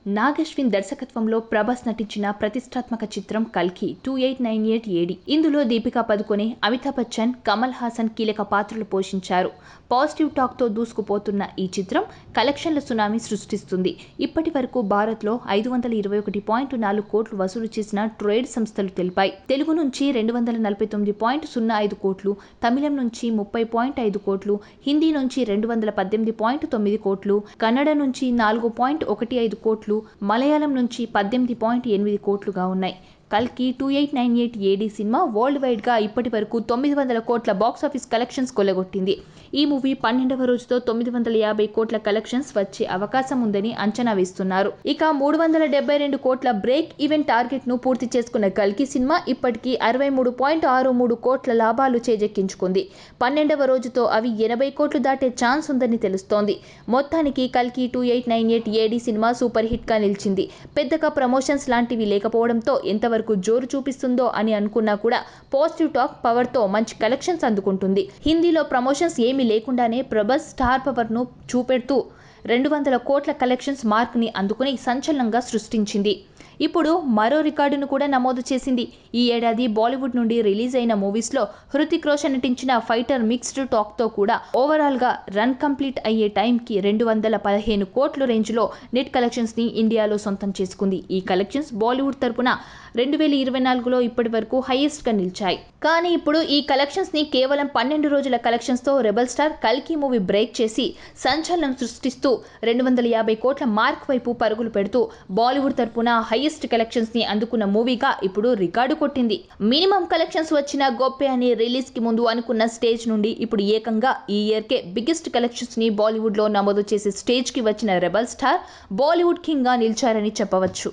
నాగశ్విన్ దర్శకత్వంలో ప్రభాస్ నటించిన ప్రతిష్టాత్మక చిత్రం కల్కి 2898 ఏడి. ఇందులో దీపికా పదుకొనె, అమితాబ్ బచ్చన్, కమల్ హాసన్ కీలక పాత్రలు పోషించారు. పాజిటివ్ టాక్ తో దూసుకుపోతున్న ఈ చిత్రం కలెక్షన్ల సునామీ సృష్టిస్తుంది. ఇప్పటి వరకు భారత్ లో 521.4 కోట్లు వసూలు చేసిన ట్రేడ్ సంస్థలు తెలిపాయి. తెలుగు నుంచి 249.05 కోట్లు, తమిళం నుంచి 30.5 కోట్లు, హిందీ నుంచి 218.9 కోట్లు, కన్నడ నుంచి 4.15 కోట్లు, మలయాళం నుంచి 18.8 కోట్లుగా ఉన్నాయి. కల్కి 2898 ఏడి సినిమా వరల్డ్ వైడ్ గా ఇప్పటి వరకు 900 కోట్ల బాక్సాఫీస్ కలెక్షన్స్ కొల్లగొట్టింది. ఈ మూవీ 12వ రోజుతో 950 కోట్ల కలెక్షన్స్ వచ్చే అవకాశం ఉందని అంచనా వేస్తున్నారు. ఇక 372 కోట్ల బ్రేక్ ఈవెన్ టార్గెట్ ను పూర్తి చేసుకున్న కల్కి సినిమా ఇప్పటికీ 63.63 కోట్ల లాభాలు చేజెక్కించుకుంది. 12వ రోజుతో అవి 80 కోట్లు దాటే ఛాన్స్ ఉందని తెలుస్తోంది. మొత్తానికి కల్కి 2898 ఏడి సినిమా సూపర్ హిట్ గా నిలిచింది. పెద్దగా ప్రమోషన్స్ లాంటివి లేకపోవడంతో ఎంతవరకు జోరు చూపిస్తుందో అని అనుకున్నా కూడా పాజిటివ్ టాక్ పవర్ తో మంచి కలెక్షన్స్ అందుకుంటుంది. హిందీలో ప్రమోషన్స్ ఏమీ లేకుండానే ప్రభాస్ స్టార్ పవర్ ను చూపెడుతూ 200 కోట్ల కలెక్షన్స్ మార్క్ ని అందుకుని సంచలనంగా సృష్టించింది. ఇప్పుడు మరో రికార్డును కూడా నమోదు చేసింది. ఈ ఏడాది బాలీవుడ్ నుండి రిలీజ్ అయిన మూవీస్ లో హృతిక్ రోషన్ నటించిన ఫైటర్ మిక్స్డ్ టాక్ తో కూడా ఓవరాల్ గా రన్ కంప్లీట్ అయ్యే టైం కి 215 కోట్ల రేంజ్ లో నెట్ కలెక్షన్స్ ని ఇండియాలో సొంతం చేసుకుంది. ఈ కలెక్షన్స్ బాలీవుడ్ తరపున 2024లో ఇప్పటి వరకు హైయెస్ట్ గా నిలిచాయి. కానీ ఇప్పుడు ఈ కలెక్షన్స్ ని కేవలం 12 రోజుల కలెక్షన్స్ తో రెబల్ స్టార్ కల్కి మూవీ బ్రేక్ చేసి సంచలనం సృష్టిస్తూ 250 కోట్ల మార్క్ వైపు పరుగులు పెడుతూ బాలీవుడ్ తరపున హైయెస్ట్ కలెక్షన్స్ ని అందుకున్న మూవీగా ఇప్పుడు రికార్డు కొట్టింది. మినిమం కలెక్షన్స్ వచ్చిన గొప్పే అని రిలీజ్ కి ముందు అనుకున్న స్టేజ్ నుండి ఇప్పుడు ఏకంగా ఈ ఇయర్ కే బిగ్గెస్ట్ కలెక్షన్స్ ని బాలీవుడ్ లో నమోదు చేసే స్టేజ్ కి వచ్చిన రెబల్ స్టార్ బాలీవుడ్ కింగ్ గా నిలిచారని చెప్పవచ్చు.